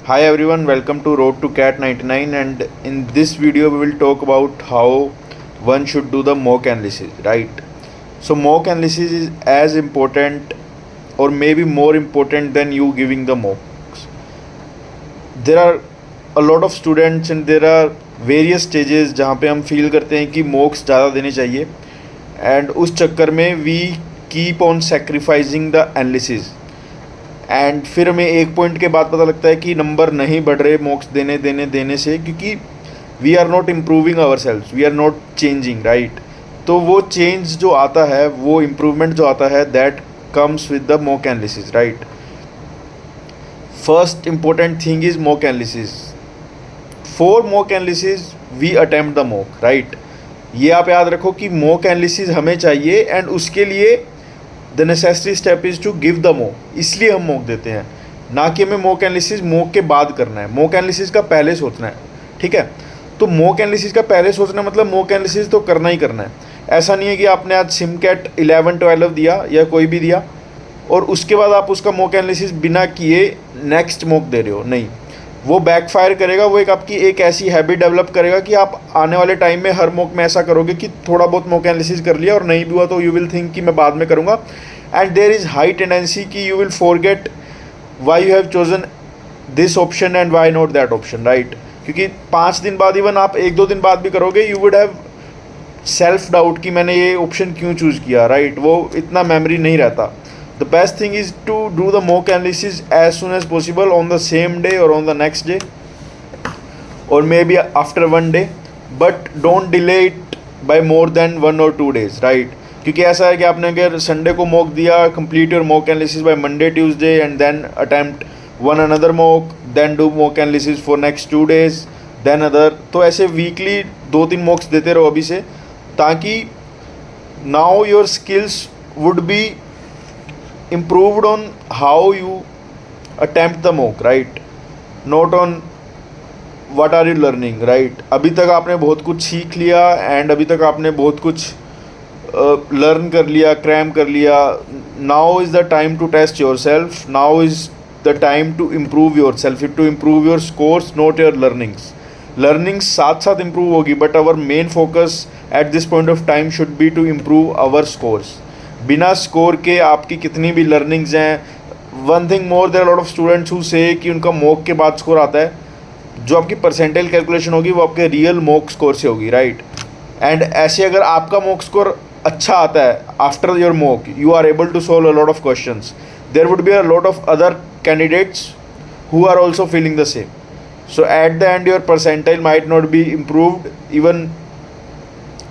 Hi everyone, welcome to Road to Cat 99, and in this video we will talk about how one should do the mock analysis, right? So mock analysis is as important or maybe more important than you giving the mocks. There are a lot of students and there are various stages जहाँ पे हम feel करते हैं कि mocks ज़्यादा देने चाहिए and उस चक्कर में we keep on sacrificing the analysis and फिर हमें एक पॉइंट के बाद पता लगता है कि नंबर नहीं बढ़ रहे मॉक्स देने से, क्योंकि we are not improving ourselves, we are not changing, right. तो वो चेंज जो आता है, वो इम्प्रूवमेंट जो आता है, that comes with the mock analysis, right. First important thing is mock analysis. For mock analysis we attempt the mock, right. ये आप याद रखो कि मॉक एनालिसिस हमें चाहिए एंड उसके लिए the necessary step is to give the mock. इसलिए हम मॉक देते हैं, ना कि हमें मॉक एनालिसिस मॉक के बाद करना है। मॉक एनालिसिस का पहले सोचना है, ठीक है। तो मॉक एनालिसिस का पहले सोचना मतलब मॉक एनालिसिस तो करना ही करना है। ऐसा नहीं है कि आपने आज सिमकैट 11-12 दिया या कोई भी दिया और उसके बाद आप उसका मॉक एनालिसिस बिना किए नेक्स्ट मॉक दे रहे हो, नहीं, वो बैकफायर करेगा। वो आपकी एक ऐसी हैबिट डेवलप करेगा कि आप आने वाले टाइम में हर मॉक में ऐसा करोगे कि थोड़ा बहुत मॉक एनालिसिस कर लिया और नहीं भी हुआ तो यू विल थिंक कि मैं बाद में करूँगा, and there is high tendency कि you will forget why you have chosen this option and why not that option, right. क्योंकि 5 दिन बाद, इवन आप 1-2 दिन बाद भी करोगे, you would have self doubt कि मैंने ये ऑप्शन क्यों चूज़ किया, राइट। वो इतना मेमोरी नहीं रहता। The best thing is to do the mock analysis as soon as possible, on the same day or on the next day or maybe after one day, but don't delay it by more than 1 or 2 days, right। क्योंकि ऐसा है कि आपने अगर Sunday को mock दिया, complete your mock analysis by Monday, Tuesday and then attempt one another mock, then do mock analysis for next 2 days, then other, तो ऐसे वीकली 2-3 मॉक्स देते रहो अभी से, ताकि now your skills would be improved on how you attempt the mock, right, not on what are you learning, right। अभी तक आपने बहुत कुछ सीख लिया एंड अभी तक आपने बहुत कुछ लर्न कर लिया, क्रैम कर लिया। Now is the time to test yourself, now is the time to improve yourself, to improve your scores, not your learnings साथ साथ इम्प्रूव होगी, but our main focus at this point of time should be to improve our scores. बिना score के आपकी कितनी भी learnings हैं, one thing more, there lot of students who say कि उनका मॉक के बाद स्कोर आता है, जो आपकी परसेंटाइल कैलकुलेशन होगी वो आपके रियल मॉक स्कोर से होगी, राइट। एंड ऐसे अगर आपका मॉक स्कोर अच्छा आता है after your mock, you are able to solve a lot of questions, there would be a lot of other candidates who are also feeling the same, so at the end your percentile might not be improved even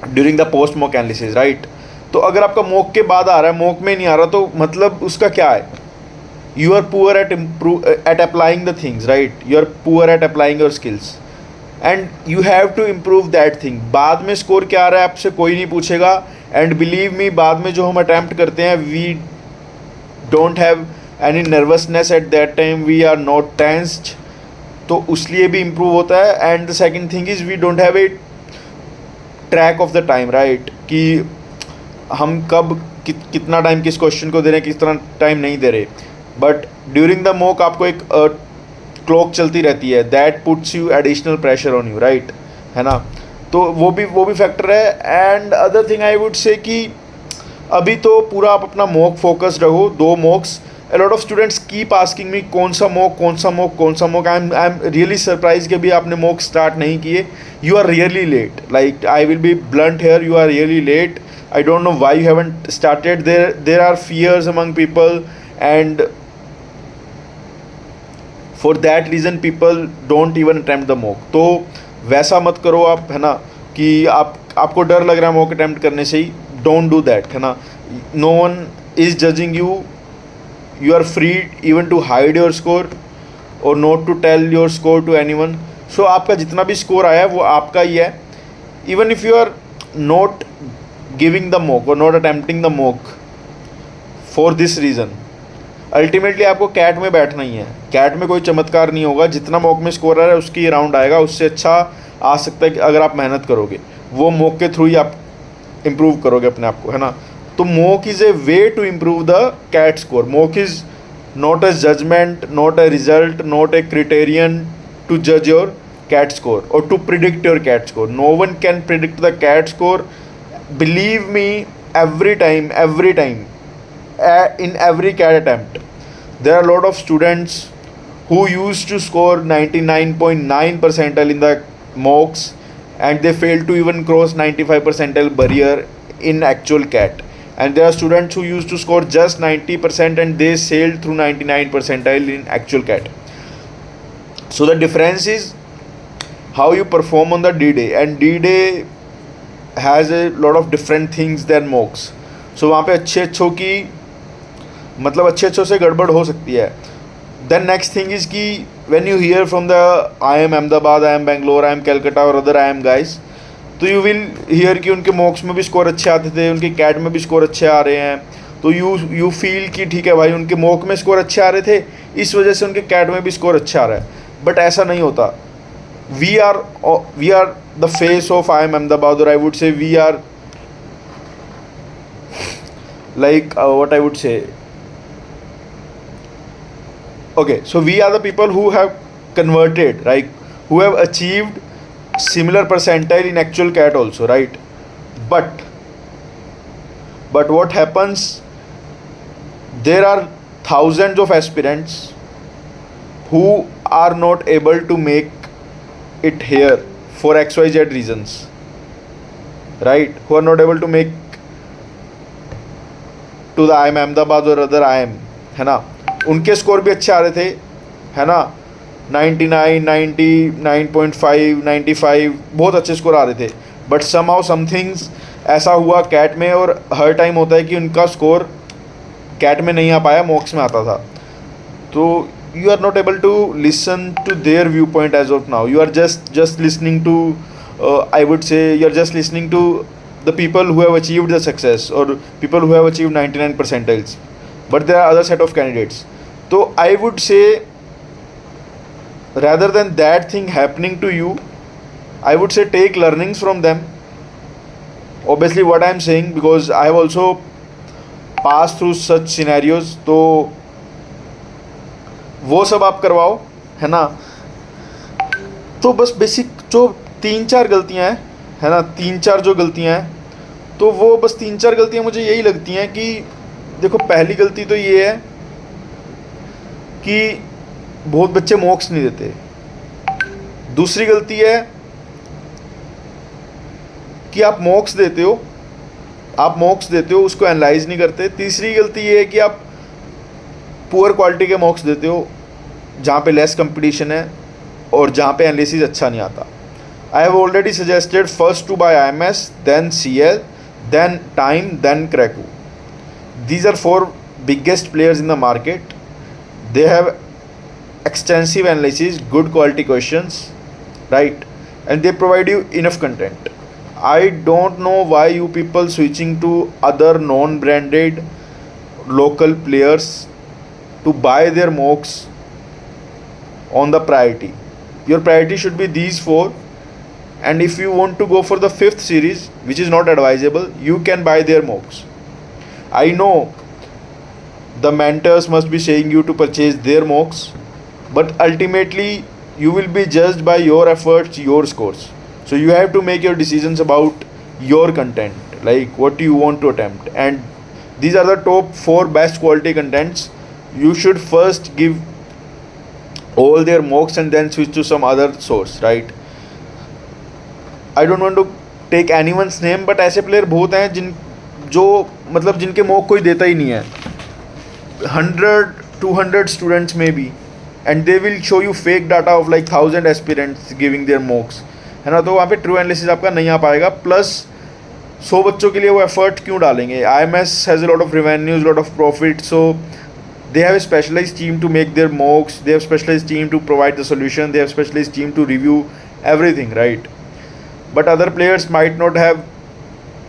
during the post mock analysis, right. तो अगर आपका mock के बाद आ रहा है, mock में नहीं आ रहा, तो मतलब उसका क्या है, you are poor at applying the things, right, you are poor at applying your skills and you have to improve that thing. बाद में स्कोर क्या आ रहा है आपसे कोई नहीं पूछेगा, एंड बिलीव मी, बाद में जो हम अटैम्प्ट करते हैं, we don't have any nervousness at that time, we are not tensed, तो उसलिए भी इम्प्रूव होता है। And the second thing is we don't have a track of the time, right, कि हम कब कितना टाइम किस क्वेश्चन को दे रहे हैं, कितना टाइम नहीं दे रहे, बट ड्यूरिंग द मॉक आपको एक क्लॉक चलती रहती है, that puts you additional pressure on you, right, है ना। तो वो भी फैक्टर है। And other thing I would से कि अभी तो पूरा आप अपना मॉक फोकस रहो, 2 मॉक्स। a lot of students keep asking me कौन सा mock. I am really surprise कि अभी आपने मॉक स्टार्ट नहीं किए। You are really late, like I will be blunt here, you are really late. I don't know why you haven't started. There are fears among people, and for that reason people don't even attempt the mock. तो वैसा मत करो आप, है ना, कि आपको डर लग रहा है मॉक अटैम्प्ट करने से ही, डोंट डू दैट, है ना। No one is judging you, you are free even to hide your score और not to tell your score to anyone. So आपका जितना भी स्कोर आया है वो आपका ही है, even if you are not giving the mock or not attempting the mock for this reason, ultimately आपको कैट में बैठना ही है। कैट में कोई चमत्कार नहीं होगा, जितना मॉक में स्कोर आ रहा है उसकी राउंड आएगा, उससे अच्छा आ सकता है कि अगर आप मेहनत करोगे, वो मॉक के थ्रू ही आप इम्प्रूव करोगे अपने आप को, है ना। तो mock is a way to improve the CAT score. Mock is not a judgment, not a result, not a criterion to judge your CAT score or to predict your CAT score. No one can predict the CAT score. Believe me, every time, in every CAT attempt, there are a lot of students who used to score 99.9 percentile in the mocks and they failed to even cross 95 percentile barrier in actual CAT. And there are students who used to score just 90% and they sailed through 99 percentile in actual CAT. So the difference is how you perform on the D-Day, and D-Day has a lot of different things than mocks. So वहाँ पे अच्छे अच्छों से गड़बड़ हो सकती है. Then next thing is कि when you hear from the IIM Ahmedabad, IIM Bangalore, IIM Calcutta और other IIM guys, तो यू विल हियर कि उनके मॉक्स में भी स्कोर अच्छे आते थे, उनके कैट में भी स्कोर अच्छे आ रहे हैं. तो यू फील कि ठीक है भाई, उनके मॉक में स्कोर अच्छे आ रहे थे, इस वजह से उनके कैट में भी स्कोर अच्छा आ रहा है. बट ऐसा नहीं होता. We are the face of IIM Ahmedabad, और I would say we are like what I would say. Okay, so we are the people who have converted, right? Who have achieved similar percentile in actual CAT also, right? But what happens? There are thousands of aspirants who are not able to make it here for XYZ reasons, right? Who are not able to make to the IIM Ahmedabad or other IIM, है ना. उनके score भी अच्छे आ रहे थे, है ना. 99, 90, 9.5, 95 बहुत अच्छे स्कोर आ रहे थे. बट समहाउ समथिंग्स ऐसा हुआ कैट में, और हर टाइम होता है कि उनका स्कोर कैट में नहीं आ पाया, मॉक्स में आता था. तो you are not able to listen to their view point as of now. You are just listening to, I would say you are just listening to the people who have achieved the success, or people who have achieved 99 percentiles, but there are other set of candidates. So I would say, rather than that thing happening to you, I would say take learnings from them. Obviously what I am saying, because I have also passed through such scenarios, तो वो सब आप करवाओ, है ना. तो बस basic जो 3-4 गलतियाँ हैं, है ना, 3-4 जो गलतियाँ हैं, तो वो बस 3-4 गलतियाँ मुझे यही लगती हैं कि देखो, पहली गलती तो ये है कि बहुत बच्चे मॉक्स नहीं देते. दूसरी गलती है कि आप मॉक्स देते हो, उसको एनालाइज नहीं करते. तीसरी गलती ये है कि आप पुअर क्वालिटी के मॉक्स देते हो, जहाँ पे लेस कंपटीशन है और जहाँ पे एनालिसिस अच्छा नहीं आता. I have already suggested first to buy IMS, then CL, then Time, then Krakow. These are 4 biggest players in the market. They have extensive analysis, good quality questions, right? And they provide you enough content. I don't know why you people switching to other non-branded local players to buy their mocks on the priority. Your priority should be these 4. And if you want to go for the 5th series, which is not advisable, you can buy their mocks. I know the mentors must be saying you to purchase their mocks, but ultimately you will be judged by your efforts, your scores. So you have to make your decisions about your content, like what you want to attempt. And these are the top 4 best quality contents. You should first give all their mocks and then switch to some other source, right? I don't want to take anyone's name, but ऐसे player बहुत हैं जिनके mock कोई देता ही नहीं है. 100-200 students में भी, and they will show you fake data of like 1000 aspirants giving their मॉक्स, है ना. तो वहाँ पे ट्रू एनालिसिस आपका नहीं आ पाएगा. प्लस 100 बच्चों के लिए वो एफर्ट क्यों डालेंगे. IMS has a lot of revenues, lot of profit, so they have a specialized team to make their mocks, they have specialized team to provide the solution, they have specialized team to review everything, right? But other players might not have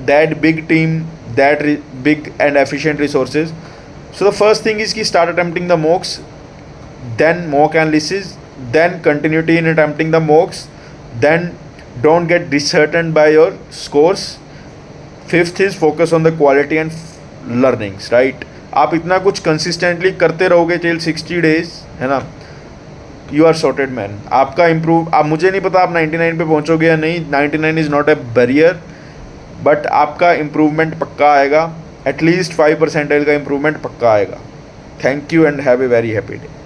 that big team, that big and efficient resources. So the first thing is to start attempting the mocks, then mock analysis, then continuity in attempting the mocks, then don't get disheartened by your scores. 5th is focus on the quality and learnings, right? आप इतना कुछ consistently करते रहोगे till 60 days, है ना, you are sorted man. आपका improve, आप, मुझे नहीं पता आप 99 पे पहुंचोगे या नहीं, 99 is not a barrier, but आपका इम्प्रूवमेंट पक्का आएगा, एटलीस्ट 5% का इम्प्रूवमेंट पक्का आएगा। Thank you and have a very happy day.